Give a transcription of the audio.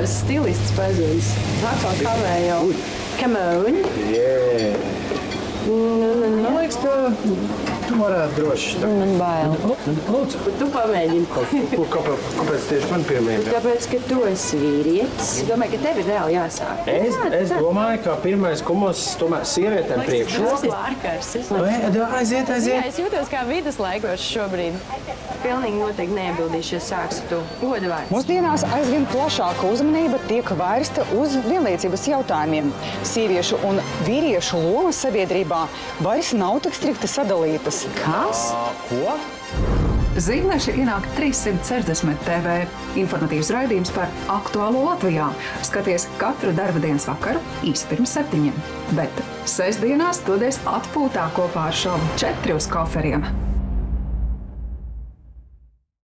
tas stilists pazīst. Atkal kavēju. Come on. Yeah. Man liekas, Tu varētu droši. Man bail. Lūdzu. Tu pamēģini. Kāpēc tieši man pirmajam? Tāpēc, ka tu esi vīrietis. Es domāju, ka tev ir reāli jāsāk. Es domāju, ka pirmais kumos tomēr sievietēm priekšroka. Aiziet. Es jūtos kā viduslaikos šobrīd. Pilnīgi noteikti neatbildīšies, sāksi tu. Godu vārds. Mūsdienās aizvien plašāka uzmanība tiek vērsta uz vienlīdzības jautājumiem. Sieviešu un vīriešu lomas sabiedrībā vairs nav tik strikti sadalītas. Kas? Ko? Zīmēši ienāk 360 TV. Informatīvs raidījums par aktuālo Latvijā. Skaties katru darba dienas vakaru īsi pirms 7. Bet sestdienās dodies atpūtā kopā ar šovu 4 uz koferiem.